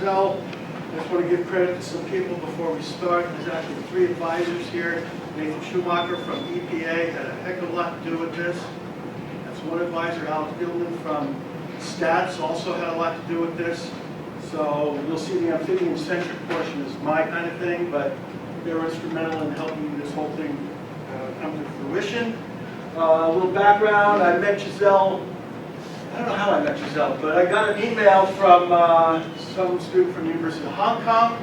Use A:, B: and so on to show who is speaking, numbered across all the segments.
A: Giselle. I just want to give credit to some people before we start. There's actually 3 advisors here. Nathan Schumacher from EPA had a heck of a lot to do with this. That's one advisor. Alex Gilman from Stats also had a lot to do with this. So you'll see the amphibian-centric portion is my kind of thing, but they were instrumental in helping this whole thing come to fruition. A little background, I met Giselle, I don't know how I met Giselle, but I got an email from some student from the University of Hong Kong,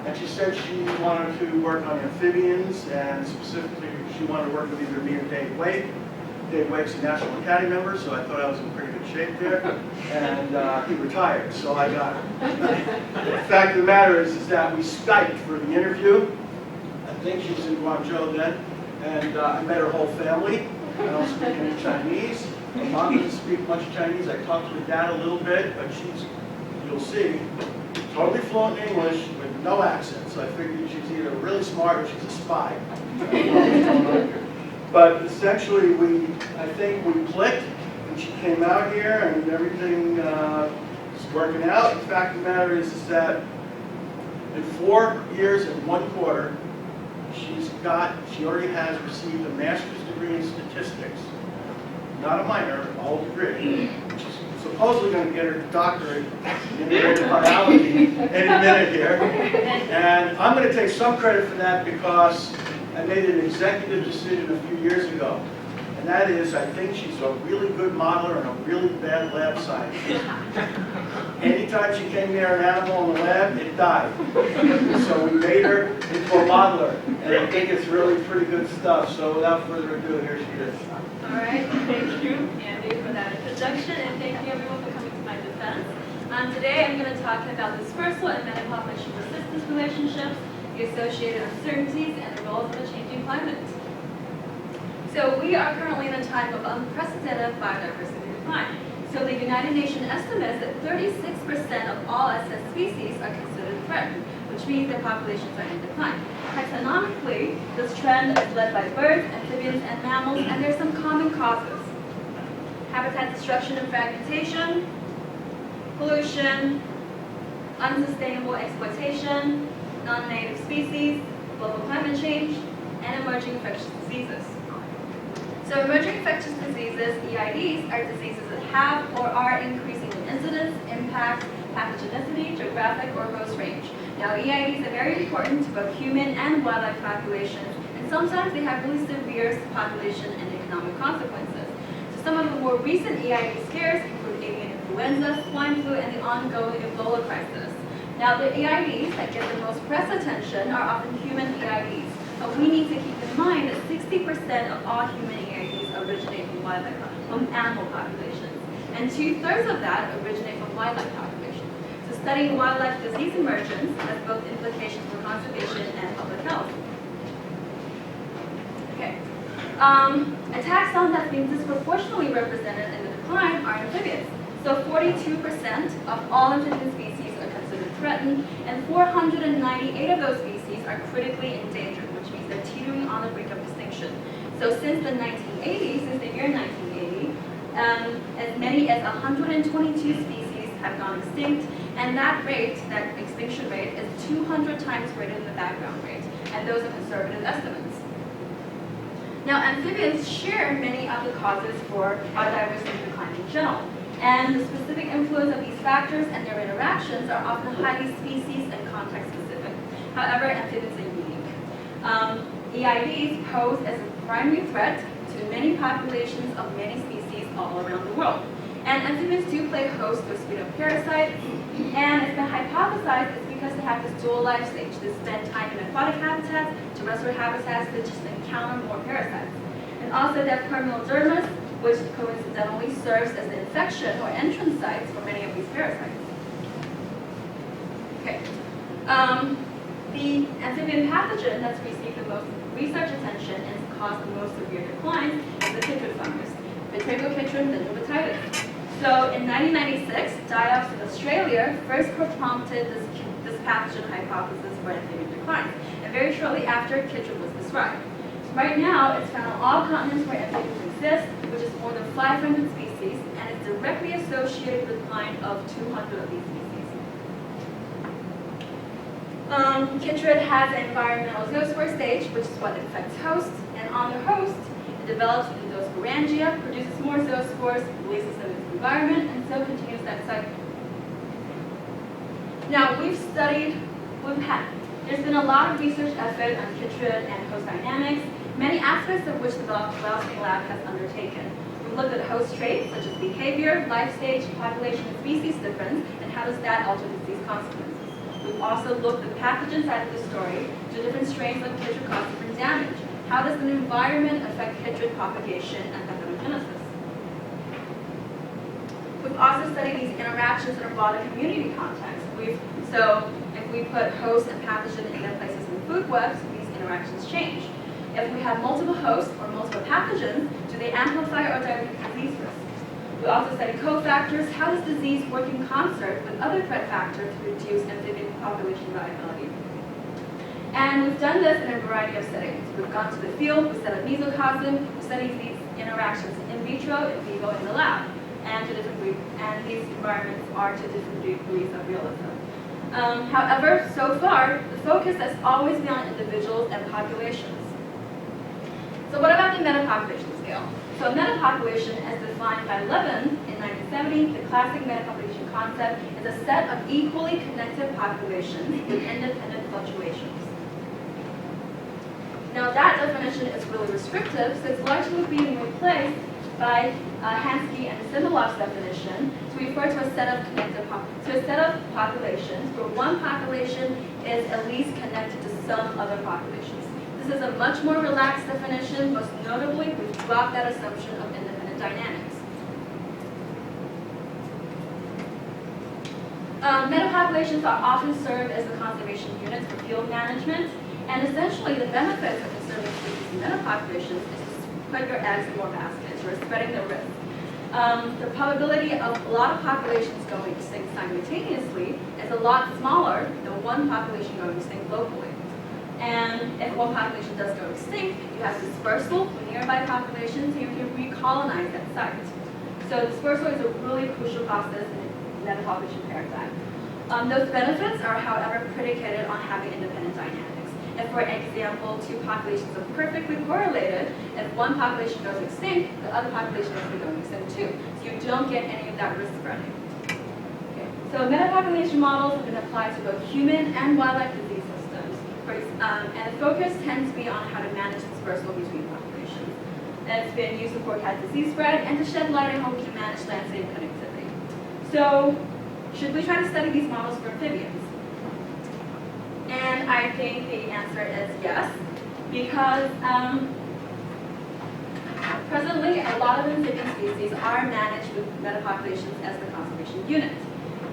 A: and she said she wanted to work on amphibians, and specifically she wanted to work with either me or Dave Wake. Dave Wake's a National Academy member, so I thought I was in pretty good shape there, and he retired, so I got it. The fact of the matter is that we Skyped for the interview. I think she was in Guangzhou then, and I met her whole family. I don't speak any Chinese. My mom doesn't speak much Chinese. I talked to her dad a little bit, but she's, you'll see, totally fluent in English with no accent. So I figured she's either really smart or she's a spy. But essentially, I think we clicked, and she came out here, and everything is working out. The fact of the matter is that in 4 years and 1 quarter, she already has received a master's degree in statistics, not a minor, a whole degree. She's supposedly going to get her doctorate in integrative biology any minute here. And I'm going to take some credit for that because I made an executive decision a few years ago. And that is, I think she's a really good modeler and a really bad lab scientist. Anytime she came near an animal in the lab, it died. So we made her into a modeler, and I think it's really pretty good stuff. So without further ado, here she is.
B: All right, thank you, Andy, for that introduction, and thank you everyone for coming to my defense. Today I'm going to talk about dispersal and metapopulation persistence relationships, the associated uncertainties, and the roles of a changing climate. So we are currently in a time of unprecedented biodiversity decline. So the United Nations estimates that 36% of all SS species are considered threatened, which means their populations are in decline. Taxonomically, this trend is led by birds, amphibians, and mammals, and there's some common causes. Habitat destruction and fragmentation, pollution, unsustainable exploitation, non-native species, global climate change, and emerging infectious diseases. So emerging infectious diseases, EIDs, are diseases that have or are increasing in incidence, impact, pathogenicity, geographic, or host range. Now, EIDs are very important to both human and wildlife populations, and sometimes they have really severe population and economic consequences. So some of the more recent EID scares include avian influenza, swine flu, and the ongoing Ebola crisis. Now, the EIDs that get the most press attention are often human EIDs. But we need to keep in mind that 60% of all human EIDs originate from animal populations, and 2/3 of that originate from wildlife populations. So studying wildlife disease emergence has both implications for conservation and public health. Okay. A taxon that's being disproportionately represented in the decline are amphibians. So 42% of all amphibian species are considered threatened, and 498 of those species are critically endangered, which means they're teetering on the brink of extinction. So since the 1980s, since the year 1980, as many as 122 species have gone extinct, and that rate, that extinction rate, is 200 times greater than the background rate, and those are conservative estimates. Now, amphibians share many of the causes for biodiversity decline in general, and the specific influence of these factors and their interactions are often highly species and context specific. However, amphibians are unique. EIDs pose as a primary threat to many populations of many species all around the world. And amphibians do play host to a suite of parasites, and it's been hypothesized it's because they have this dual life stage. They spend time in aquatic habitats, terrestrial habitats, they just encounter more parasites. And also they have permeodermis, which coincidentally serves as the infection or entrance sites for many of these parasites. Okay. The amphibian pathogen that's received the most research attention and has caused the most severe declines is the chytrid fungus, Viterbo-chytrid dendrobititis. So in 1996, Diops in Australia first prompted this pathogen hypothesis for amphibian decline, and very shortly after, chytrid was described. Right now, it's found on all continents where amphibians exist, which is more than 500 species, and it's directly associated with the decline of 200 of these species. Chytrid has an environmental zoospore stage, which is what infects hosts, and on the host, it develops endosporangia, produces more zoospores, releases them into the environment, and so continues that cycle. Now, there's been a lot of research effort on Chytrid and host dynamics, many aspects of which the Velocity Lab has undertaken. We've looked at host traits such as behavior, life stage, population and species difference, and how does that alter disease consequences. We've also looked at the pathogen side of the story, do different strains of Chytrid cause different damage. How does the environment affect Chytrid propagation and pathogenesis? We've also studied these interactions in a broader community context. So if we put host and pathogen in their places in food webs, these interactions change. If we have multiple hosts or multiple pathogens, do they amplify or dilute disease risk? We also study cofactors. How does disease work in concert with other threat factors to reduce amphibian population viability? And we've done this in a variety of settings. We've gone to the field, we set up mesocosm, we study these interactions in vitro, in vivo, in the lab. And these environments are to different degrees of realism. However, so far, the focus has always been on individuals and populations. So what about the metapopulation scale? So metapopulation, as defined by Levin in 1970, the classic metapopulation concept is a set of equally connected populations with independent fluctuations. Now that definition is really restrictive, so it's largely being replaced by Hansky and Similov's definition to refer to a set of populations where one population is at least connected to some other populations. This is a much more relaxed definition. Most notably, we've dropped that assumption of independent dynamics. Metapopulations are often served as the conservation units for field management, and essentially the benefits of conserving species in metapopulations is to put your eggs in more baskets, or spreading the risk. The probability of a lot of populations going extinct simultaneously is a lot smaller than one population going extinct locally. And if one population does go extinct, you have dispersal with nearby populations, so you can recolonize that site. So dispersal is a really crucial process in the metapopulation paradigm. Those benefits are, however, predicated on having independent dynamics. If, for example, two populations are perfectly correlated, if one population goes extinct, the other population is going extinct too. So you don't get any of that risk spreading. Okay. So metapopulation models have been applied to both human and wildlife disease systems. And the focus tends to be on how to manage dispersal between populations. And it's been used to forecast disease spread and to shed light on how we can manage landscape connectivity. So, should we try to study these models for amphibians? And I think the answer is yes, because presently a lot of amphibian species are managed with metapopulations as the conservation unit.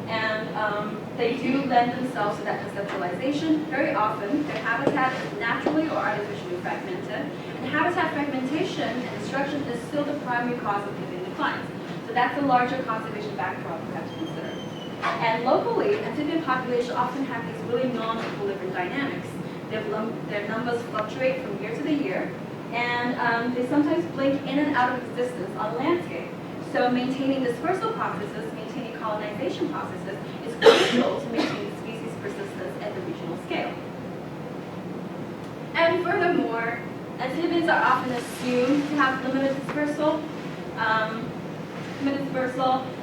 B: And they do lend themselves to that conceptualization. Very often, their habitat is naturally or artificially fragmented, and habitat fragmentation and destruction is still the primary cause of amphibian declines. So that's a larger conservation backdrop we have to consider. And locally, amphibian populations often have these really non-equilibrium dynamics. Their numbers fluctuate from year to the year, and they sometimes blink in and out of existence on the landscape. So maintaining dispersal processes, maintaining colonization processes is crucial to maintain species persistence at the regional scale. And furthermore, amphibians are often assumed to have limited dispersal.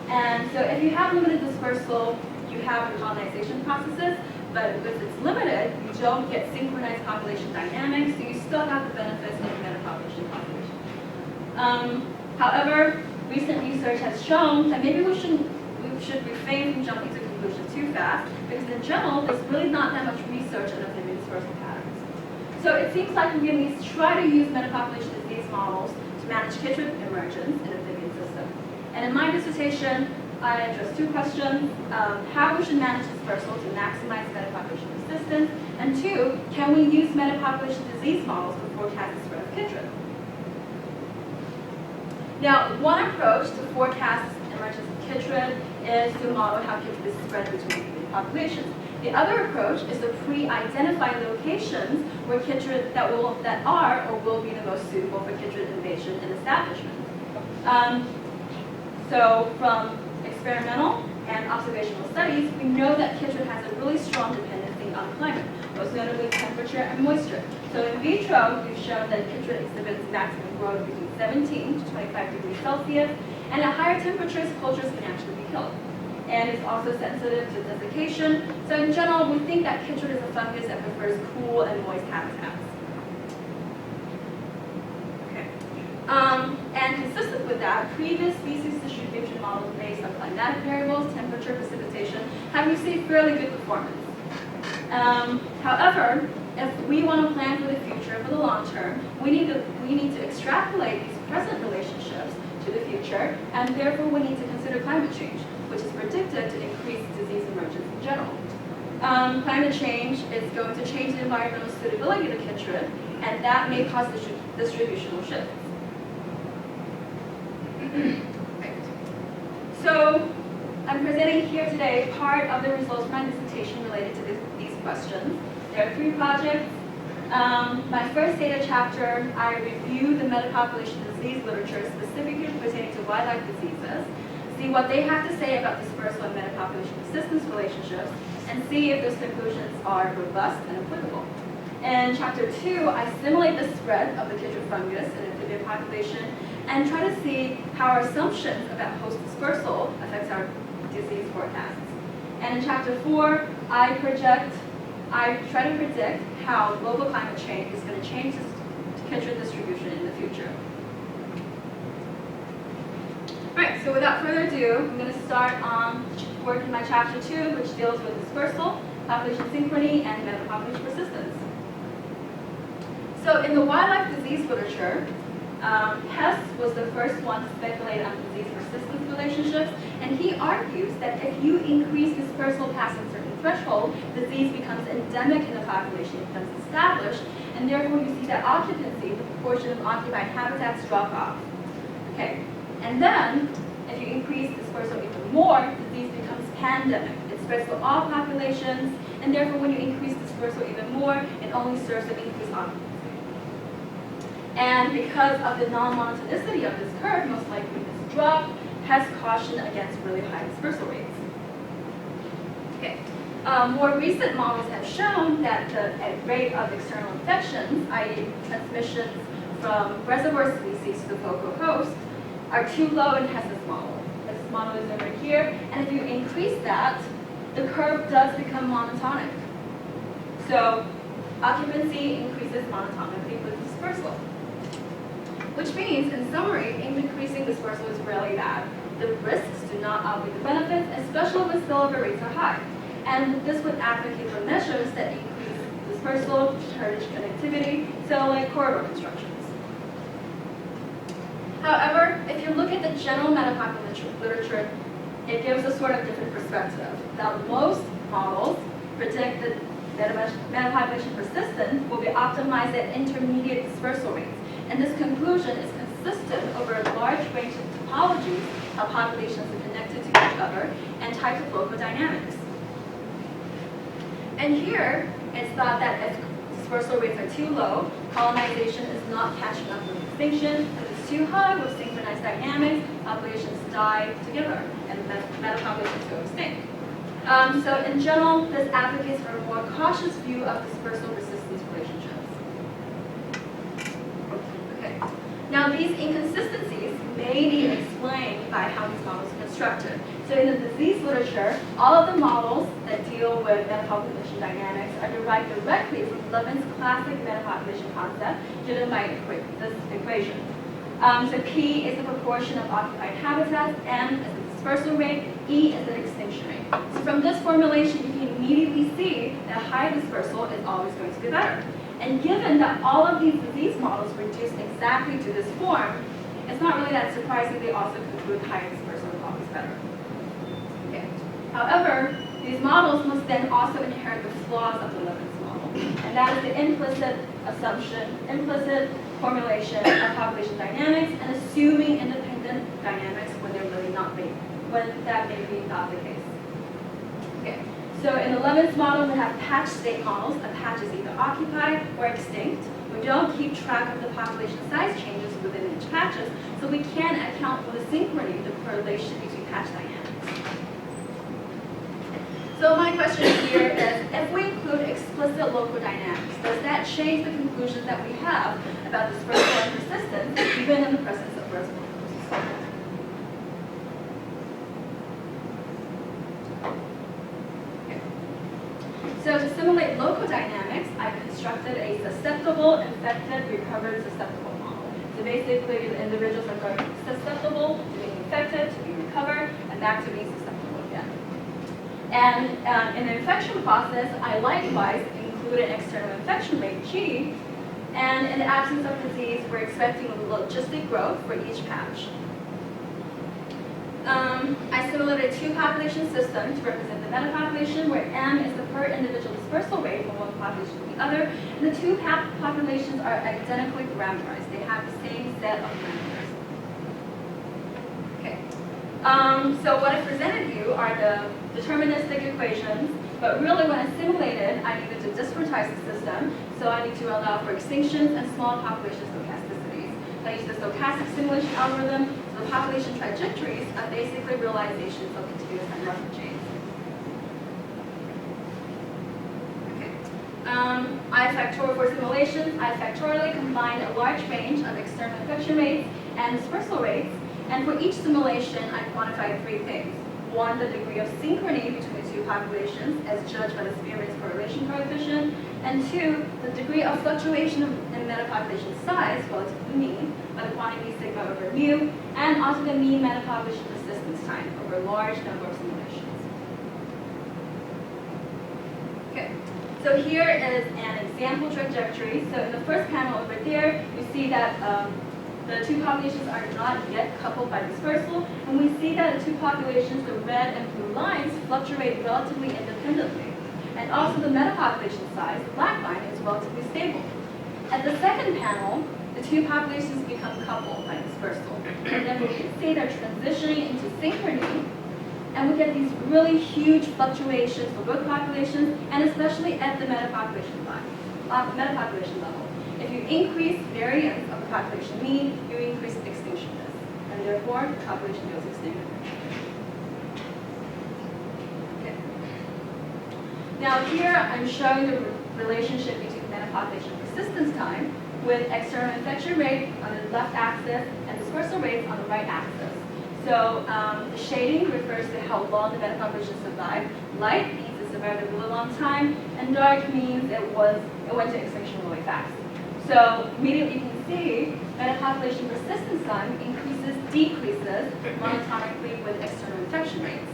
B: And so if you have limited dispersal, you have colonization processes, but if it's limited, you don't get synchronized population dynamics, so you still have the benefits of a metapopulation population. However, recent research has shown that maybe we should refrain from jumping to conclusions too fast, because in general, there's really not that much research on amphibian dispersal patterns. So it seems like we can at least try to use metapopulation disease models to manage chytrid emergence in amphibian systems. And in my dissertation, I addressed two questions: how we should manage dispersal to maximize metapopulation persistence, and two, can we use metapopulation disease models to forecast the spread of chytrid? Now, one approach to forecast emergence of chytrid is to model how chytrid is spread between populations. The other approach is to pre-identify locations where chytrid that are or will be the most suitable for chytrid invasion and establishment. So from experimental and observational studies, we know that chytrid has a really strong dependency on climate. most notably temperature and moisture. So in vitro, we've shown that chytrid exhibits maximum growth between 17 to 25 degrees Celsius, and at higher temperatures, cultures can actually be killed. And it's also sensitive to desiccation. So in general, we think that chytrid is a fungus that prefers cool and moist habitats. Okay. And consistent with that, previous species distribution models based on climatic variables, temperature, precipitation, have received fairly good performance. However, if we want to plan for the future, for the long term, we need to extrapolate these present relationships to the future, and therefore we need to consider climate change, which is predicted to increase disease emergence in general. Climate change is going to change the environmental suitability of the chytrid, and that may cause distributional shifts. Right. So, I'm presenting here today part of the results from my dissertation related to these questions. There are 3 projects. My first data chapter, I reviewed the metapopulation disease literature specifically pertaining to wildlife diseases, see what they have to say about dispersal and metapopulation persistence relationships, and see if those conclusions are robust and applicable. In chapter 2, I simulate the spread of the chytrid fungus in amphibian population and try to see how our assumptions about host dispersal affects our disease forecasts. And in chapter 4, I try to predict how global climate change is going to change the chytrid distribution in the future. Alright, so without further ado, I'm going to start on work in my chapter 2, which deals with dispersal, population synchrony, and metapopulation persistence. So in the wildlife disease literature, Hess was the first one to speculate on disease persistence relationships, and he argues that if you increase dispersal past a certain threshold, disease becomes endemic in the population, it becomes established, and therefore you see that occupancy, the proportion of occupied habitats, drop off. Okay, and then if you increase dispersal even more, disease becomes pandemic. It spreads to all populations, and therefore when you increase dispersal even more, it only serves to increase occupancy. And because of the non-monotonicity of this curve, most likely this drop, has cautioned against really high dispersal rates. Okay. More recent models have shown that the rate of external infections, i.e. transmissions from reservoir species to the focal host, are too low in Hess's model. This model is over here, and if you increase that, the curve does become monotonic. So occupancy increases monotonically with dispersal. Which means, in summary, increasing dispersal is really bad. The risks do not outweigh the benefits, especially when spillover rates are high. And this would advocate for measures that increase dispersal, encourage connectivity, so like corridor constructions. However, if you look at the general metapopulation literature, it gives a sort of different perspective. Now, most models predict that metapopulation persistence will be optimized at intermediate dispersal rates. And this conclusion is consistent over a large range of topologies how populations are connected to each other and types of local dynamics. And here, it's thought that if dispersal rates are too low, colonization is not catching up with extinction. If it's too high with synchronized dynamics, populations die together and metapopulations go extinct. So in general, this advocates for a more cautious view of dispersal resistance relationships. Now, these inconsistencies may be explained by how these models are constructed. So in the disease literature, all of the models that deal with metapopulation dynamics are derived directly from Levin's classic metapopulation concept, given by this equation. So P is the proportion of occupied habitats, M is the dispersal rate, E is the extinction rate. So from this formulation, you can immediately see that high dispersal is always going to be better. And given that all of these disease models reduce exactly to this form, it's not really that surprising they also conclude higher dispersal is always better. Okay. However, these models must then also inherit the flaws of the Levin's model, and that is the implicit assumption, implicit formulation of population dynamics, and assuming independent dynamics when they're really not when that may be not the case. Okay. So in the Levin's model, we have patch state models. A patch is either occupied or extinct. We don't keep track of the population size changes within each patches, so we can account for the synchrony, the correlation between patch dynamics. So my question here is, if we include explicit local dynamics? Does that change the conclusions that we have about dispersal and persistence, even in the presence of reservoirs? Okay. So to simulate local dynamics, I constructed a susceptible, infected, recovered, susceptible model. So basically, the individuals are going to be susceptible to being infected, to being recovered, and back to being susceptible again. And in the infection process, I likewise included external infection rate, G, and in the absence of disease, we're expecting logistic growth for each patch. I simulated two population systems to represent the meta population, where M is the per individual dispersal rate from one population to the other, and the two populations are identically parameterized. They have the same set of parameters. Okay. So what I presented you are the deterministic equations, but really when I simulated, I needed to discretize the system, so I need to allow for extinctions and small population stochasticities. I use the stochastic simulation algorithm, so the population trajectories are basically realizations of continuous and rough chains. For simulations, I factorially combined a large range of external infection rates and dispersal rates, and for each simulation, I quantified three things. One, the degree of synchrony between the two populations as judged by the variance correlation coefficient, and two, the degree of fluctuation in metapopulation size relative to the mean by the quantity sigma over mu, and also the mean metapopulation persistence time over a large number of simulations. Okay, so here is an example trajectory. So in the first panel over there, you see that the two populations are not yet coupled by dispersal, and we see that the two populations, the red and blue lines, fluctuate relatively independently. And also the metapopulation size, the black line, is relatively stable. At the second panel, the two populations become coupled by dispersal. And then we can see they're transitioning into synchrony, and we get these really huge fluctuations for both populations, and especially at the metapopulation level. If you increase variance of the population mean, you increase extinction risk, and therefore the population goes extinct. Okay. Now here I'm showing the relationship between metapopulation persistence time with external infection rate on the left axis and dispersal rates on the right axis. So the shading refers to how long the metapopulation survived. Light means it survived a really long time, and dark means it went to extinction really fast. So immediately you can see metapopulation persistence time decreases monotonically with external infection rates.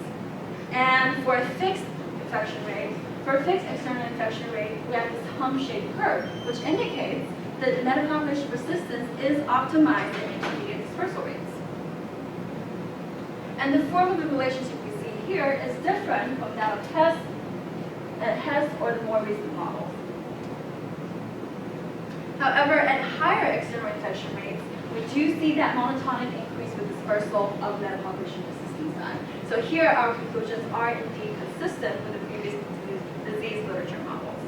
B: And for a fixed infection rate, for a fixed external infection rate, we have this hump-shaped curve, which indicates that the metapopulation persistence is optimized at intermediate dispersal rates. And the form of the relationship we see here is different from that of Hess or the more recent models. However, at higher external infection rates, we do see that monotonic increase with dispersal of metapopulation persistence time. So here our conclusions are indeed consistent with the previous disease literature models.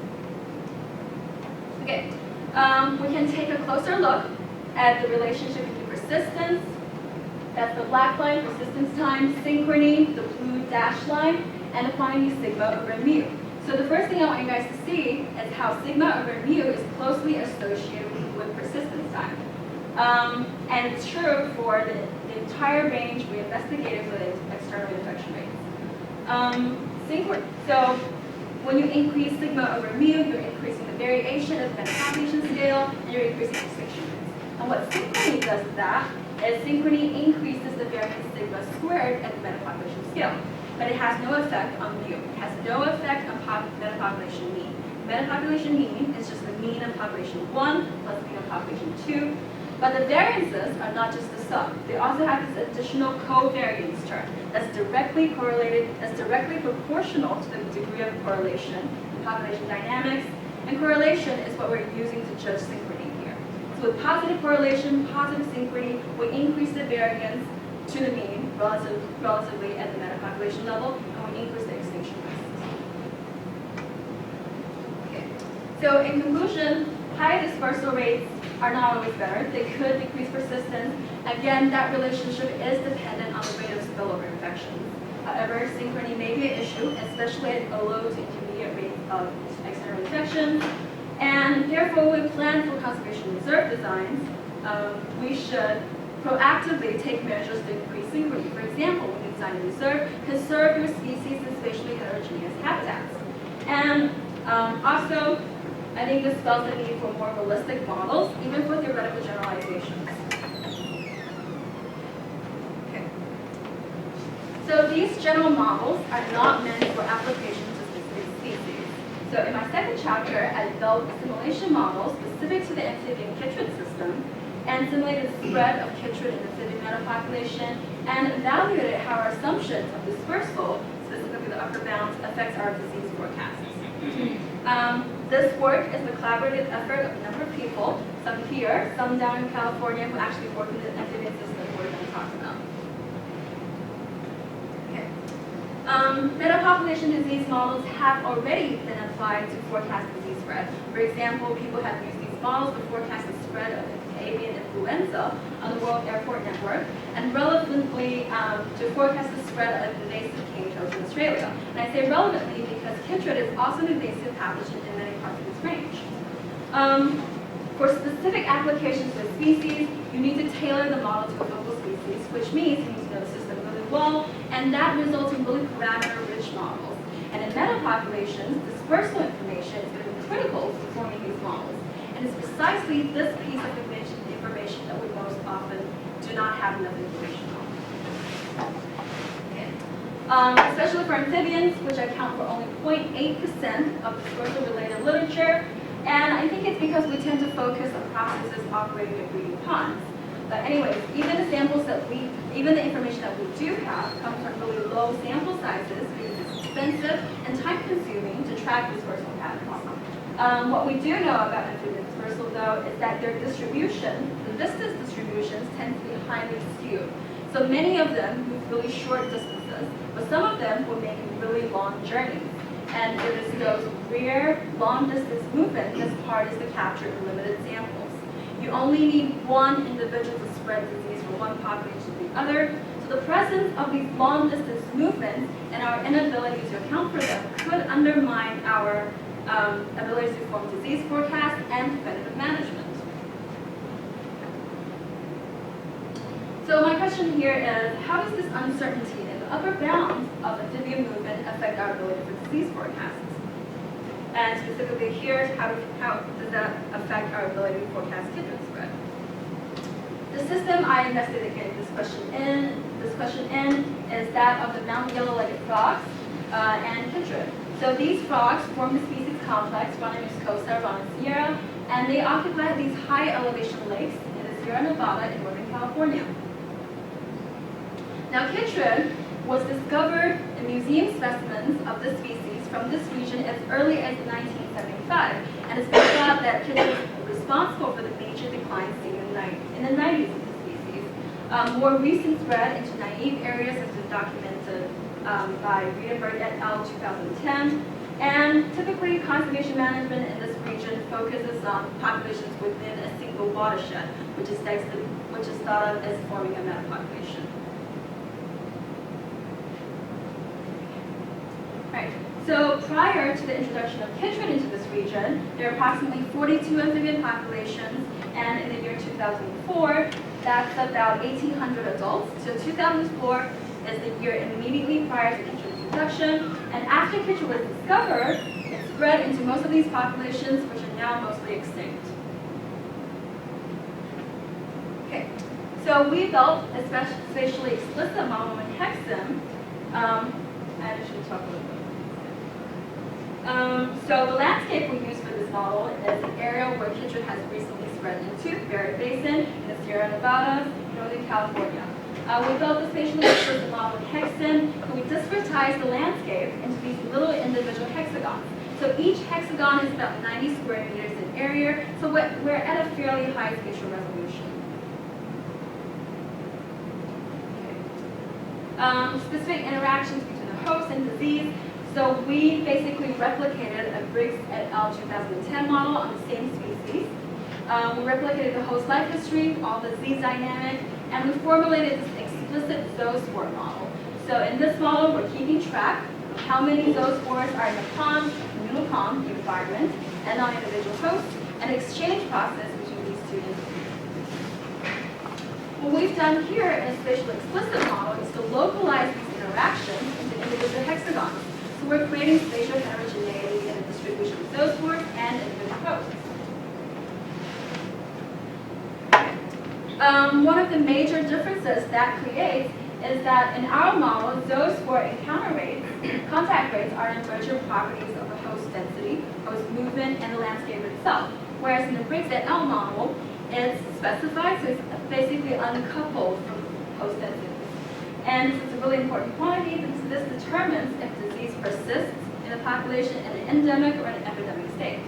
B: Okay, we can take a closer look at the relationship between persistence, that's the black line, persistence time, synchrony, the blue dashed line, and the quantity sigma over mu. So the first thing I want you guys to see is how sigma over mu is closely associated with persistence time. And it's true for the entire range we investigated for the external infection rates. So when you increase sigma over mu, you're increasing the variation of the metapopulation scale, and you're increasing extinction rates. And what synchrony does that is synchrony increases the variance sigma squared at the metapopulation scale. But it has no effect on mu. It has no effect on metapopulation mean. Metapopulation mean is just the mean of population 1 plus the mean of population 2. But the variances are not just the sum. They also have this additional covariance term that's directly correlated, that's directly proportional to the degree of correlation in population dynamics. And correlation is what we're using to judge synchrony here. So with positive correlation, positive synchrony, we increase the variance to the mean relatively at the metapopulation level, and we increase the extinction risk. Okay. So in conclusion, high dispersal rates are not always better. They could decrease persistence. Again, that relationship is dependent on the rate of spillover infections. However, synchrony may be an issue, especially at a low to intermediate moderate rates of external infections. And therefore, when we plan for conservation reserve designs, we should proactively take measures to increase synchrony. For example, when you design a reserve, conserve your species in spatially heterogeneous habitats. And also, I think this spells the need for more realistic models, even for theoretical generalizations. Okay. So these general models are not meant for application to specific species. So in my second chapter, I developed a simulation model specific to the amphibian chytrid system and simulated the spread of chytrid in the amphibian metapopulation and evaluated how our assumptions of dispersal, specifically the upper bounds, affects our disease forecasts. This work is the collaborative effort of a number of people, some here, some down in California, who actually work in the amphibian system we're going to talk about. Okay. Metapopulation disease models have already been applied to forecast disease spread. For example, people have used these models to forecast the spread of avian influenza on the World Airport Network, and relevantly to forecast the spread of invasive cane toads in Australia. And I say relevantly because chytrid is also an invasive pathogen in many parts of its range. For specific applications to a species, you need to tailor the model to a local species, which means you need to know the system really well, and that results in really parameter-rich models. And in metapopulations, dispersal information is going to be critical for forming these models. And it's precisely this piece of information that we most often do not have enough information on. Okay. Especially for amphibians, which account for only 0.8% of dispersal-related literature. And I think it's because we tend to focus on processes operating in breeding ponds. But anyways, even the information that we do have comes from really low sample sizes because it's expensive and time-consuming to track dispersal patterns. What we do know about amphibian dispersal, though, is that their distribution, the distance distributions, tend to be highly skewed. So many of them move really short distances, but some of them will make really long journeys. And it is those rare, long-distance movements that's hardest to capture in limited samples. You only need one individual to spread disease from one population to the other. So the presence of these long-distance movements and our inability to account for them could undermine our ability to form disease forecasts and preventative management. So my question here is, how does this uncertainty in the upper bounds of amphibian movement affect our ability for disease forecasts? And specifically here, how does that affect our ability to forecast chytrid spread? The system I investigated this question in is that of the mountain yellow-legged frogs and chytrid. So these frogs form the species complex Rhonemus costa, Rhonemus sierra, and they occupy these high elevation lakes in the Sierra Nevada in Northern California. Now, chytrid was discovered in museum specimens of this species from this region as early as 1975, and it's been thought that chytrid is responsible for the major decline seen in the 90s of the species. More recent spread into naive areas has been documented by Riedenberg et al. 2010, and typically conservation management in this region focuses on populations within a single watershed, which is thought of as forming a metapopulation. Right. So prior to the introduction of chytrid into this region, there are approximately 42 amphibian populations, and in the year 2004, that's about 1,800 adults. So 2004 is the year immediately prior to chytrid's introduction, and after chytrid was discovered, it spread into most of these populations, which are now mostly extinct. Okay, so we built a spatially explicit model in Hexham. I should talk a little bit. So the landscape we use for this model is an area where chytrid has recently spread into, Barrett Basin, in the Sierra Nevadas, Northern California. We built the spatially explicit model in Hexham, and we discretized the landscape into these little individual hexagons. So each hexagon is about 90 square meters in area, so we're at a fairly high spatial resolution. Okay. Specific interactions between the host and disease. So we basically replicated a Briggs et al. 2010 model on the same species. We replicated the host life history, all the disease dynamic, and we formulated this explicit zoospore model. So in this model, we're keeping track of how many zoospores are in the pond, and we depending upon the environment and on individual hosts, an exchange process between these two entities. What we've done here in a spatially explicit model is to localize these interactions into individual hexagons. So we're creating spatial heterogeneity in the distribution of those words and individual hosts. One of the major differences that creates is that in our model, those for encounter rates, contact rates are emergent properties of the host density, host movement, and the landscape itself. Whereas in the Briggs et al. Model, it's specified, so it's basically uncoupled from host densities. And this is a really important quantity because this determines if disease persists in a population in an endemic or an epidemic state.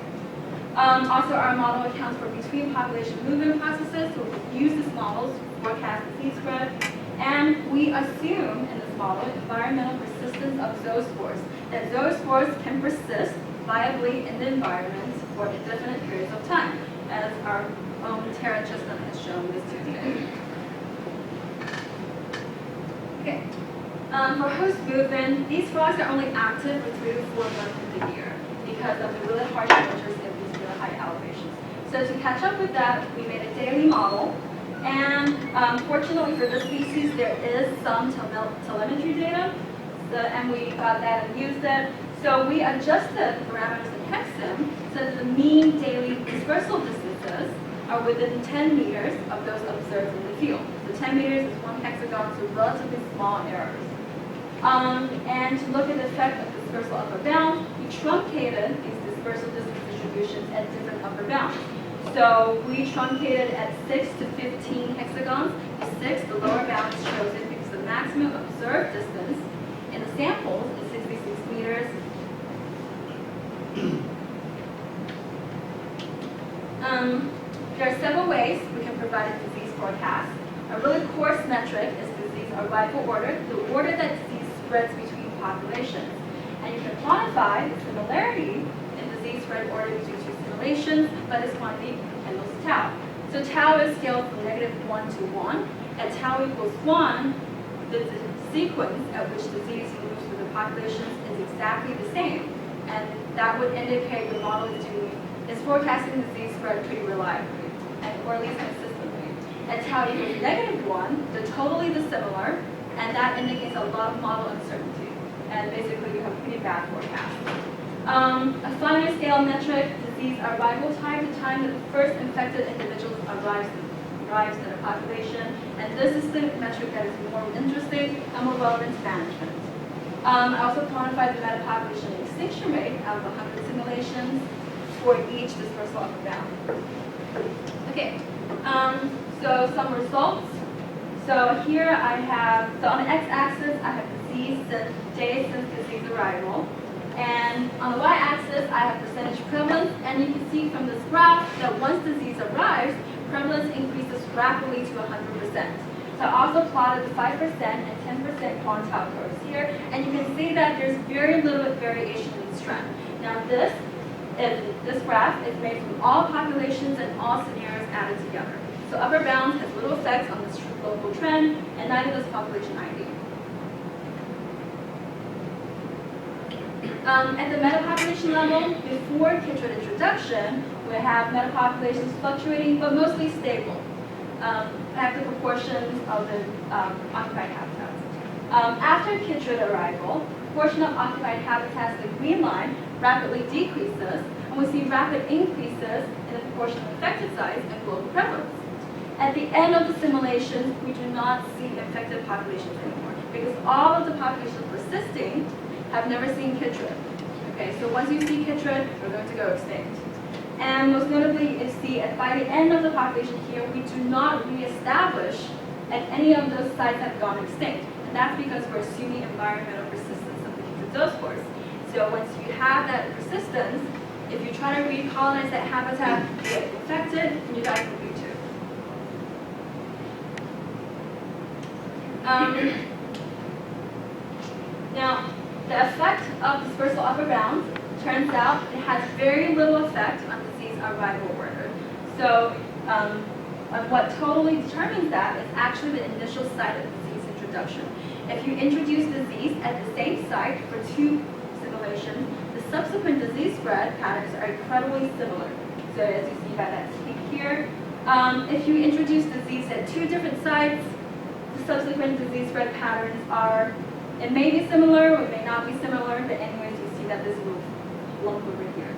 B: Also, our model accounts for between population movement processes, so we use this model to forecast disease spread. And we assume in this model environmental persistence of zoospores, that zoospores can persist viably in the environment for indefinite periods of time, as our own Tara Giselle has shown this today. Okay. For host movement, these frogs are only active for 3 to 4 months of the year because of the really harsh temperatures at these really high elevations. So to catch up with that, we made a daily model. And fortunately for this species, there is some telemetry data, and we got that and used it. So we adjusted parameters in hexim so that the mean daily dispersal distances are within 10 meters of those observed in the field. So 10 meters is 1 hexagon, so relatively small errors. And to look at the effect of dispersal upper bound, we truncated these dispersal distance distributions at different upper bounds. So we truncated at 6 to 15 hexagons. The 6, the lower bound is chosen because the maximum observed distance in the samples is 66 meters. There are several ways we can provide a disease forecast. A really coarse metric is disease arrival order, the order that disease spreads between populations. And you can quantify the similarity in disease spread order between two simulations by this quantity and those tau. So tau is scaled from -1 to 1. At tau equals 1, the sequence at which disease moves through the populations is exactly the same. And that would indicate the model is forecasting disease spread pretty reliably, or at least consistently. At tau equals -1, they're totally dissimilar, and that indicates a lot of model uncertainty. And basically, you have a pretty bad forecast. A finer scale metric, disease arrival time, the time that the first infected individual arrives in a population. And this is the metric that is more interesting and more relevant to management. I also quantified the metapopulation extinction rate out of 100 simulations for each dispersal upper bound. Okay, so some results. So here I have, so on the x-axis, I have disease days since disease arrival. And on the y-axis, I have percentage prevalence. And you can see from this graph that once disease arrives, prevalence increases rapidly to 100%. So I also plotted the 5% and 10% quantile curves here. And you can see that there's very little variation in strength. Now this graph is made from all populations and all scenarios added together. So upper bound has little effect on this local trend, and neither does population ID. At the metapopulation level, before Chytrid introduction, we have metapopulations fluctuating but mostly stable. At the proportions of the occupied habitats. After Chytrid arrival, the proportion of occupied habitats, the green line, rapidly decreases, and we see rapid increases in the proportion of infected sites and global prevalence. At the end of the simulation, we do not see infected populations anymore because all of the populations persisting have never seen Chytrid. Okay, so once you see Chytrid, we're going to go extinct. And most notably, you see by the end of the population here, we do not reestablish at any of those sites that have gone extinct. And that's because we're assuming environmental persistence of the Chytrid zoospores. So once you have that persistence, if you try to recolonize that habitat, you get infected, and you die from B2. Now, the effect of dispersal upper bounds turns out it has very little effect on disease arrival order. So what totally determines that is actually the initial site of disease introduction. If you introduce disease at the same site for 2 simulations, the subsequent disease spread patterns are incredibly similar. So as you see by that peak here, if you introduce disease at two different sites, the subsequent disease spread patterns are, it may be similar or it may not be similar, but anyways, you see that this will lump over here.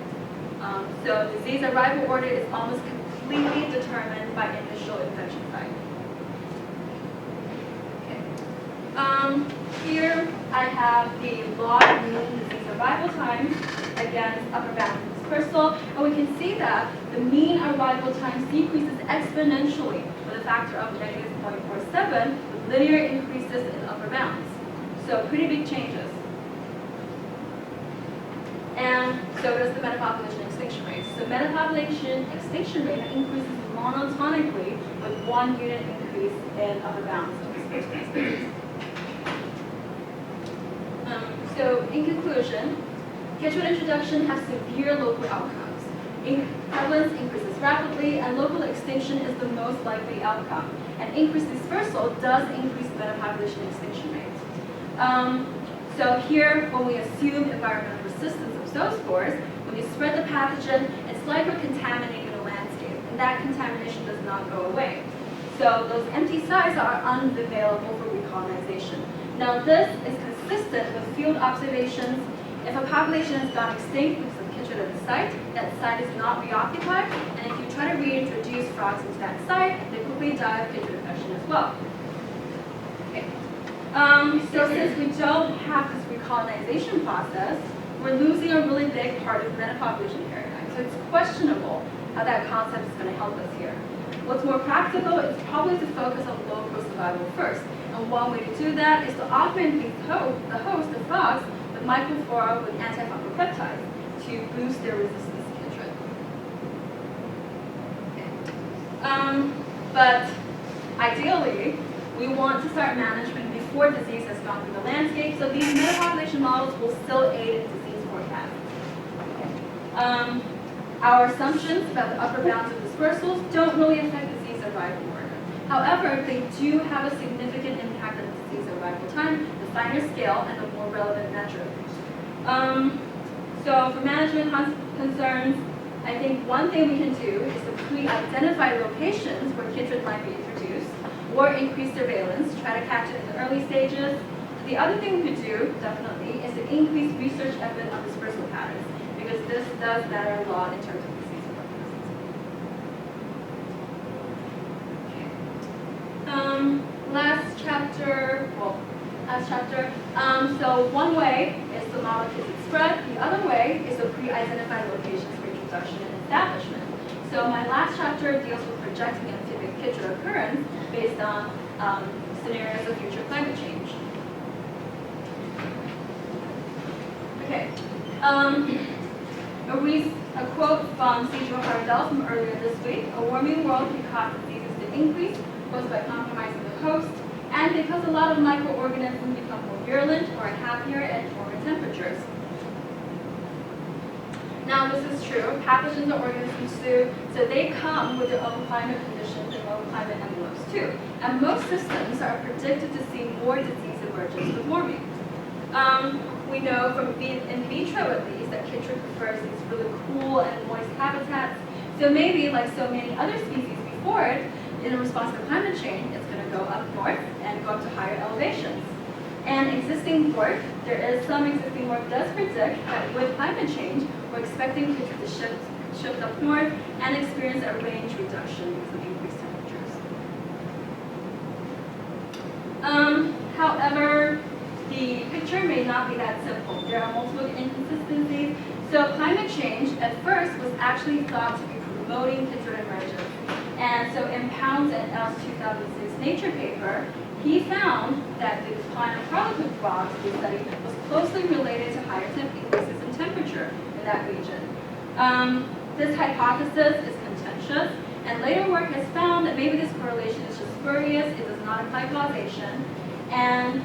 B: So disease arrival order is almost completely determined by initial infection site. Okay. Here I have the log mean disease arrival time against upper bound of dispersal, and we can see that the mean arrival time decreases exponentially with a factor of negative 0.47, with linear increases in upper bounds. So pretty big changes. And so does the metapopulation extinction rate. So metapopulation extinction rate increases monotonically with 1 unit increase in upper bounds of dispersal species. So in conclusion, Chytrid introduction has severe local outcomes. Prevalence increases rapidly, and local extinction is the most likely outcome. And increased dispersal does increase the metapopulation extinction rate. So here, when we assume environmental persistence of zoospores, when you spread the pathogen, it's like we're contaminating the landscape, and that contamination does not go away. So those empty sites are unavailable for recolonization. Now this is consistent with field observations. If a population has gone extinct because of Chytrid at the site, that site is not reoccupied, and if you try to reintroduce frogs into that site, they quickly die of Chytrid infection as well. Okay. So since we don't have this recolonization process, we're losing a really big part of the metapopulation paradigm. So it's questionable how that concept is going to help us here. What's more practical is probably to focus on local survival first. And one way to do that is to augment the host, the frogs, with microflora with antifungal peptides to boost their resistance to Chytrid. Okay. But ideally, we want to start management before disease has gone through the landscape, so these metapopulation models will still aid in disease forecast. Okay. Our assumptions about the upper bounds of dispersals don't really affect disease arrival order. However, they do have a significant impact on disease arrival time, the finer scale, and the more relevant metric. So for management concerns, I think one thing we can do is to pre-identify locations where Chytrid might be introduced, or increase surveillance, try to catch it in the early stages. The other thing we could do, definitely, is to increase research effort on dispersal patterns, because this does matter a lot in terms of disease forecast. Last chapter. So one way is to model Chytrid spread. The other way is to pre-identify locations for introduction and establishment. So my last chapter deals with projecting amphibic Chytrid occurrence based on scenarios of future climate change. Okay. A quote from C. Joe Hardell from earlier this week: "A warming world can cause diseases to increase, both by compromising the host and because a lot of microorganisms become more virulent or happier at warmer temperatures." Now this is true. Pathogens are organisms too, so they come with their own climate conditions and own climate envelopes too. And most systems are predicted to see more disease emergence with warming. We know from in vitro at least that Chytrid prefers these really cool and moist habitats. So maybe, like so many other species before it, in response to climate change, it's going to go up north and go up to higher elevations. And existing work, there is some existing work does predict that with climate change, we're expecting Chytrid to shift up north and experience a range reduction because of increased temperatures. However, the picture may not be that simple. There are multiple inconsistencies. So climate change at first was actually thought to be promoting Chytrid emergence. And so in Pounds et al.'s 2006 Nature paper, he found that the decline of harlequin frogs in the study was closely related to higher increases in temperature in that region. This hypothesis is contentious, and later work has found that maybe this correlation is just spurious, it does not imply causation, and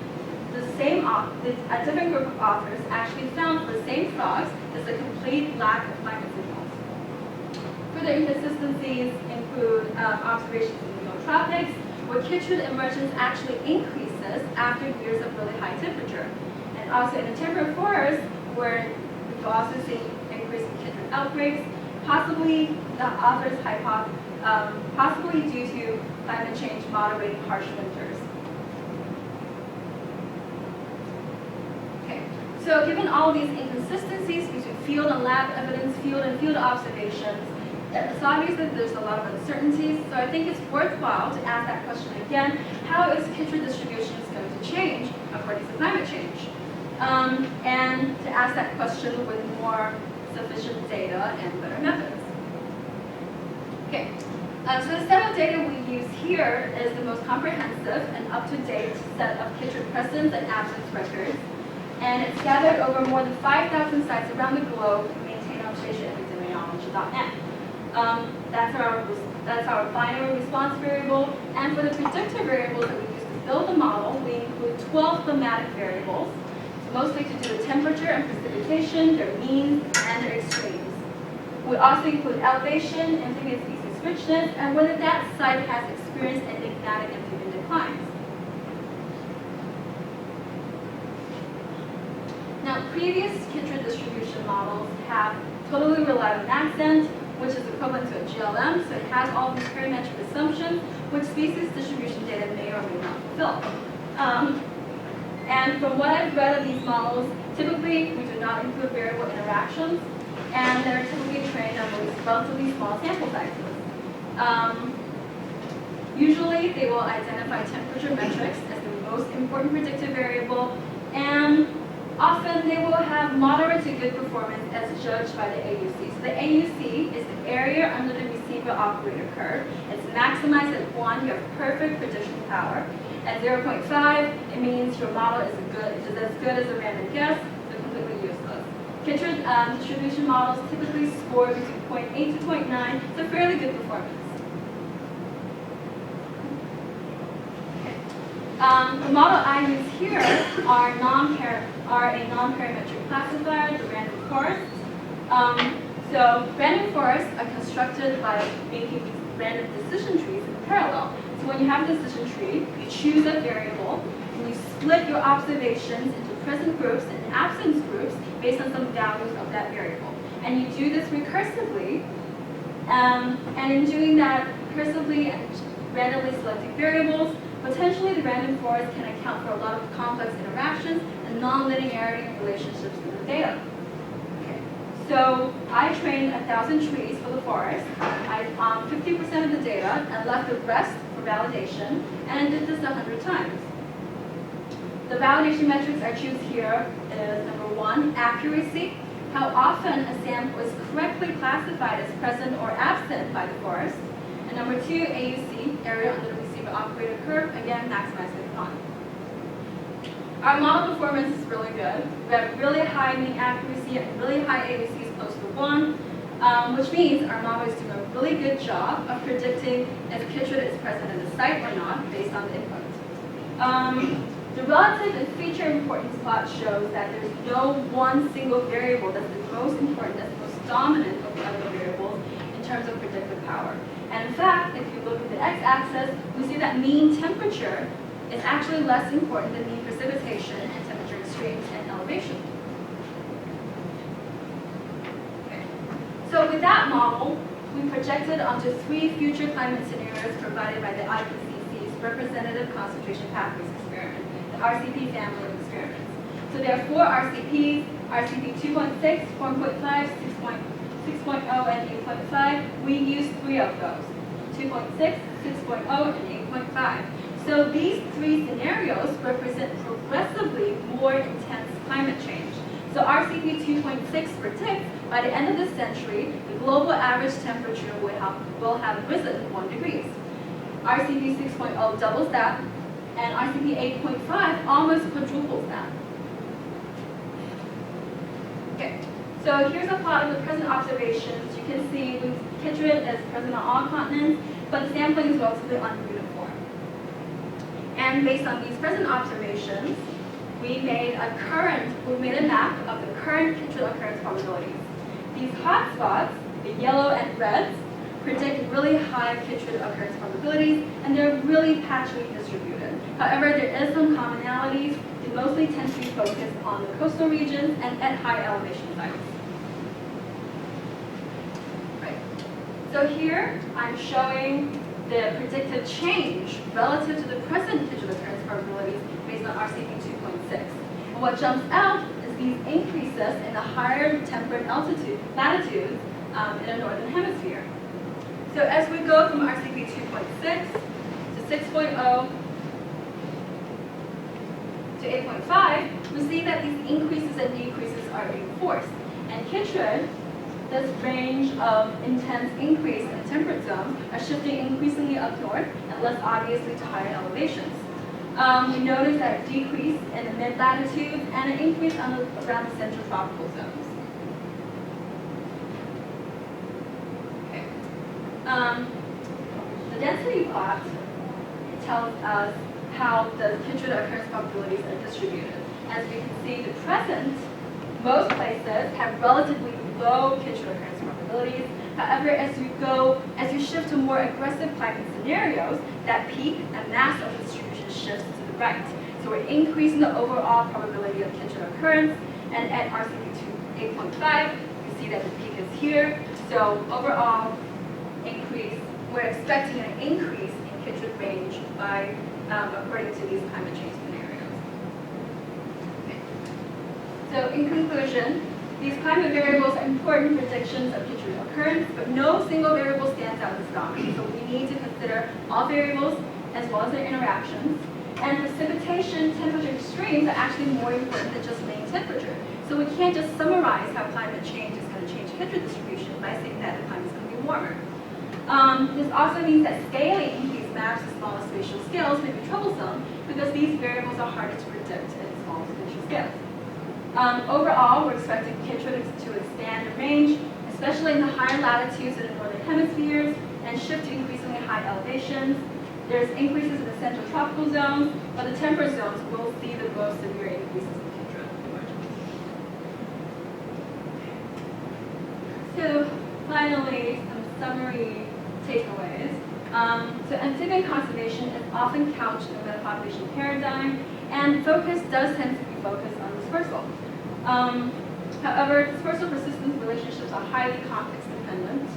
B: a different group of authors actually found for the same frogs there's a complete lack of climate signals. Further inconsistencies include observations in the neotropics, where Chytrid emergence actually increases after years of really high temperature. And also in the temperate forest, where the You'll also see increasing Chytrid outbreaks, possibly the authors possibly due to climate change moderating harsh winters. Okay, so given all of these inconsistencies between field and lab evidence, field and field observations, it's obvious that there's a lot of uncertainties, so I think it's worthwhile to ask that question again: how is Chytrid distribution going to change according to climate change? And to ask that question with more sufficient data and better methods. Okay, so the set of data we use here is the most comprehensive and up-to-date set of Chytrid presence and absence records, and it's gathered over more than 5,000 sites around the globe and maintained on spatialepidemiology.net. That's our binary response variable, and for the predictor variables that we use to build the model, we include 12 thematic variables, mostly to do with temperature and precipitation, their means, and their extremes. We also include elevation, amphibian species richness, and whether that site has experienced enigmatic amphibian declines. Now, previous Chytrid distribution models have totally relied on accent, which is equivalent to a GLM, so it has all these parametric assumptions, which species distribution data may or may not fulfill. And from what I've read of these models, typically we do not include variable interactions, and they're typically trained on relatively small sample sizes. Usually they will identify temperature metrics as the most important predictive variable, and often they will have moderate to good performance as judged by the AUC. So the AUC is the area under the receiver operator curve. It's maximized at 1, you have perfect prediction power. At 0.5, it means your model is as good as a random guess, so completely useless. Chytrid distribution models typically score between 0.8 to 0.9, so fairly good performance. The model I use here are a non-parametric classifier, the random forests. So random forests are constructed by making these random decision trees in parallel. So when you have a decision tree, you choose a variable, and you split your observations into present groups and absence groups based on some values of that variable. And you do this recursively, and in doing that recursively and randomly selecting variables, potentially the random forest can account for a lot of complex interactions and non-linearity in relationships in the data. Okay. So I trained 1,000 trees for the forest. I 50% of the data and left the rest for validation, and I did this 100 times. The validation metrics I choose here is number 1, accuracy. How often a sample is correctly classified as present or absent by the forest. And number 2, AUC, area under the receiver operator curve, again, maximized at 1. Our model performance is really good. We have really high mean accuracy and really high AUCs close to 1, which means our model is doing a really good job of predicting if Chytrid is present in the site or not based on the input. The relative and feature importance plot shows that there's no one single variable that's the most important, that's the most dominant of the other variables in terms of predictive power. And in fact, if you look at the x-axis, we see that mean temperature is actually less important than mean precipitation and temperature extremes and elevation. Okay. So with that model, we projected onto 3 future climate scenarios provided by the IPCC's Representative Concentration Pathways Experiment, the RCP family of experiments. So there are 4 RCPs, RCP 2.6, 4.5, 6.0, and 8.5. We use 3 of those, 2.6, 6.0, and 8.5. So these 3 scenarios represent progressively more intense climate change. So RCP 2.6 predicts by the end of the century, the global average temperature will have risen 1 degree. RCP 6.0 doubles that, and RCP 8.5 almost quadruples that. Okay, so here's a plot of the present observations. You can see Chytrid is present on all continents, but the sampling is relatively ununiform. And based on these present observations, we made a map of the current Chytrid occurrence probabilities. These hot spots, the yellow and reds, predict really high Chytrid occurrence probabilities, and they're really patchily distributed. However, there is some commonalities. They mostly tend to be focused on the coastal regions and at high elevation sites. So here, I'm showing the predicted change relative to the present Kindred occurrence probabilities based on RCP 2.6. And what jumps out is these increases in the higher temperate latitudes in the northern hemisphere. So as we go from RCP 2.6 to 6.0 to 8.5, we see that these increases and decreases are reinforced. And Kindred, this range of intense increase in the temperate zone, are shifting increasingly up north and less obviously to higher elevations. We notice that a decrease in the mid-latitudes and an increase around the central tropical zones. Okay. The density plot tells us how the Kindred occurrence probabilities are distributed. As we can see, the present, most places have relatively low Kindred occurrence probabilities. However, as you shift to more aggressive climate scenarios, that peak and mass of the distribution shifts to the right. So we're increasing the overall probability of Kindred occurrence, and at RCP 8.5, you see that the peak is here. So overall increase, we're expecting an increase in Kindred range by according to these climate change scenarios. Okay. So in conclusion, these climate variables are important predictions of future occurrence, but no single variable stands out as dominant. So we need to consider all variables as well as their interactions. And precipitation temperature extremes are actually more important than just mean temperature. So we can't just summarize how climate change is going to change Kindred distribution by saying that the climate is going to be warmer. This also means that scaling these maps to smaller spatial scales may be troublesome because these variables are harder to predict at small spatial scales. Overall, we're expecting Kindred to expand in range, especially in the higher latitudes in the northern hemispheres, and shift to increasingly high elevations. There's increases in the central tropical zones, but the temperate zones will see the most severe increases in Kindred emergence. So finally, some summary takeaways. So amphibian conservation is often couched in the metapopulation paradigm, and focus does tend to be focused on dispersal. However, dispersal persistence relationships are highly context dependent.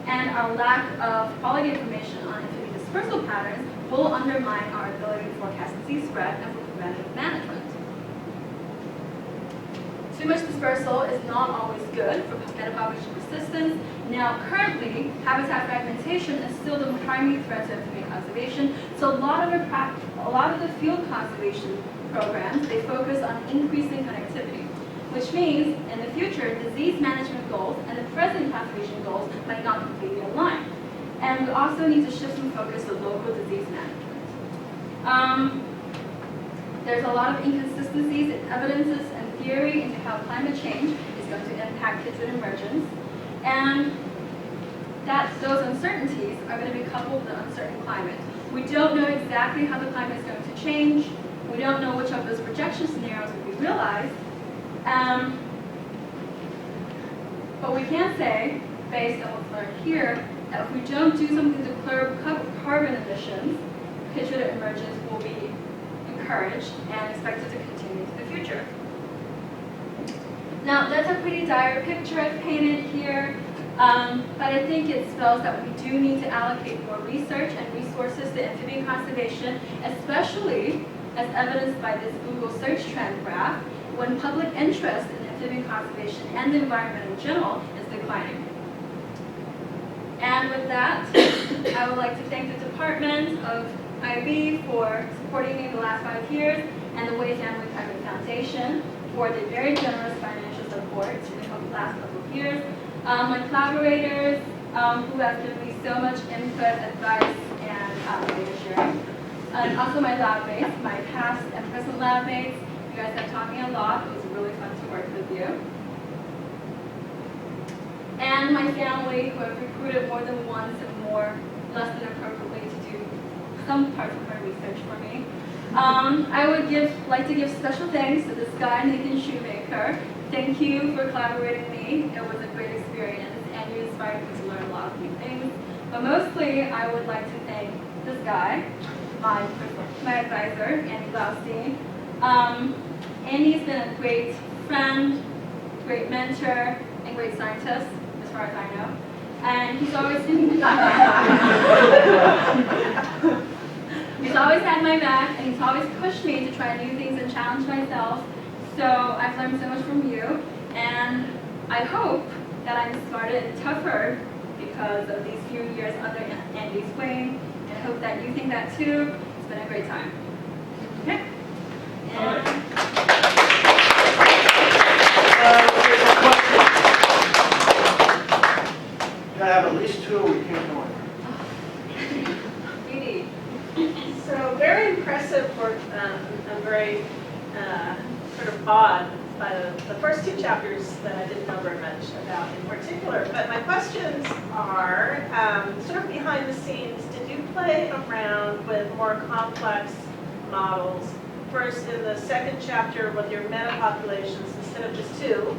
B: And our lack of quality information on amphibian dispersal patterns will undermine our ability to forecast disease spread and for preventative management. Too much dispersal is not always good for metapopulation persistence. Now, currently, habitat fragmentation is still the primary threat to amphibian conservation. So a lot of the field conservation programs, they focus on increasing connectivity, which means in the future, disease management goals and the present conservation goals might not completely align. And we also need to shift some focus to local disease management. There's a lot of inconsistencies in evidences and theory into how climate change is going to impact Kindred emergence. And those uncertainties are going to be coupled with an uncertain climate. We don't know exactly how the climate is going to change. We don't know which of those projection scenarios will be realized. But we can say, based on what's learned here, that if we don't do something to curb carbon emissions, Kindred emergence will be encouraged and expected to continue into the future. Now, that's a pretty dire picture I've painted here, but I think it spells that we do need to allocate more research and resources to amphibian conservation, especially as evidenced by this Google search trend graph, when public interest in amphibian conservation and the environment in general is declining. And with that, I would like to thank the Department of IB for supporting me in the last 5 years, and the Way Family Private Foundation for the very generous financial support in the last couple of years. My collaborators who have given me so much input, advice, and data sharing. And also my lab mates, my past and present lab mates. You guys have taught me a lot. It was really fun to work with you. And my family, who have recruited more than once and more, less than appropriately, to do some parts of my research for me. I would like to give special thanks to this guy, Nathan Shoemaker. Thank you for collaborating with me. It was a great experience, and you inspired me to learn a lot of new things. But mostly, I would like to thank this guy, my advisor, Andy Blaustein. Andy's been a great friend, great mentor, and great scientist. His far as I know. And he's always he's always had my back, and he's always pushed me to try new things and challenge myself. So I've learned so much from you, and I hope that I'm smarter and tougher because of these few years under Andy's wing, and I hope that you think that too. It's been a great time. Okay? And
A: You gotta have at least two, or we can't go in.
B: you need.
C: So very impressive work. I'm very sort of awed by the first two chapters that I didn't know very much about in particular. But my questions are sort of behind the scenes. Did you play around with more complex models? First, in the second chapter with your meta populations, instead of just two,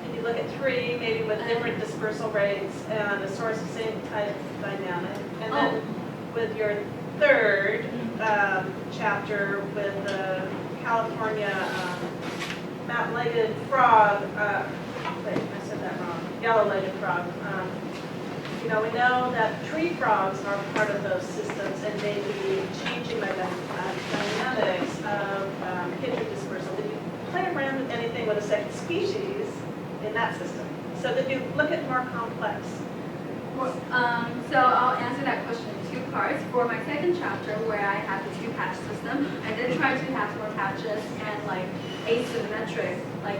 C: did you look at three, maybe with different dispersal rates and a source of same type dynamic? And then with your third chapter with the California mountain-legged frog, wait, I said that wrong, yellow-legged frog. You know, we know that tree frogs are part of those systems and may be changing the dynamics of kindred dispersal. Did you play around with anything with a second species in that system? So did you look at more complex?
B: So I'll answer that question in two parts. For my second chapter, where I have the two-patch system, I did try to have more patches and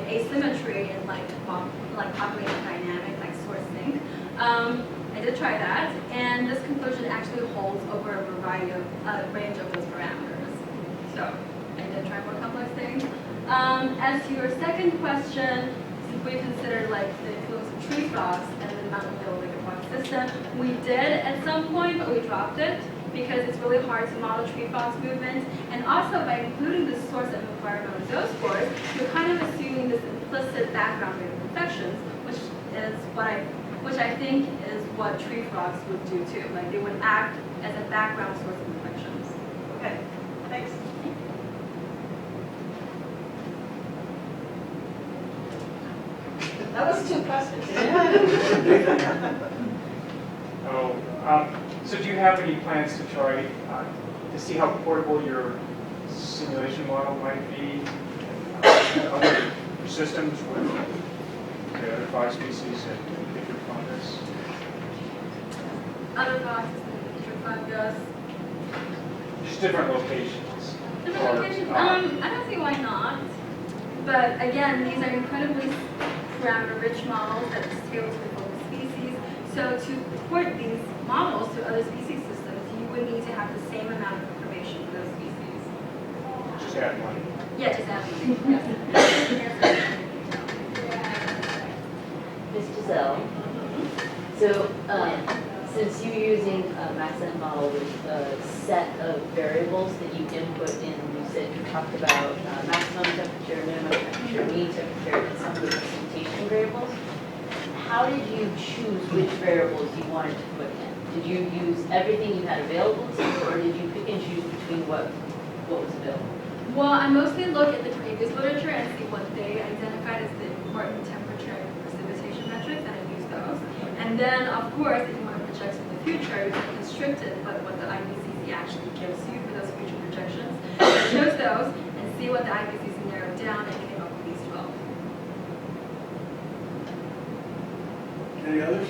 B: asymmetry and population dynamic, like source sync. I did try that, and this conclusion actually holds over a variety of range of those parameters. So I did try more complex things. As to your second question, if we consider the influence of tree frogs and the mountain-legged frog system, we did at some point, but we dropped it because it's really hard to model tree frogs movement. And also by including the source of environmental zoospores, you're kind of assuming this implicit background rate of infections, which I think is what tree frogs would do too. Like they would act as a background source of infections.
C: Okay, thanks. That was two questions.
D: So do you have any plans to try to see how portable your simulation model might be other systems with the other 5 species and different fungus?
B: Other frogs, different fungus.
D: Just different locations.
B: Different locations. I don't see why not. But again, these are incredibly parameter-rich models that are tailored to the focus species. So to port these models to other species systems, you would need to have the same amount of information for those species.
D: Just add money.
B: Yeah, just add money.
E: Ms. Giselle, so since you're using a MaxN model with a set of variables that you input in, you said you talked about maximum temperature, minimum temperature, mean temperature, and some of the precipitation variables. How did you choose which variables you wanted to put in? Did you use everything you had available to you, or did you pick and choose between what was available?
B: Well, I mostly look at the previous literature and see what they identified as the important temperature and precipitation metrics, and I use those. And then, of course, if you want to project in the future, you can constrict it, but what the IPCC actually gives you for those future projections. I chose those and see what the IPCC narrowed down and came up with these 12.
A: Any others?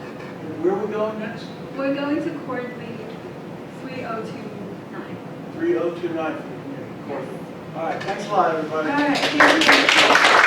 A: And where are we going next?
B: We're going to Quarterly 3029.
A: 3029 for the community. All right, thanks a lot, everybody.
B: All right, thank you.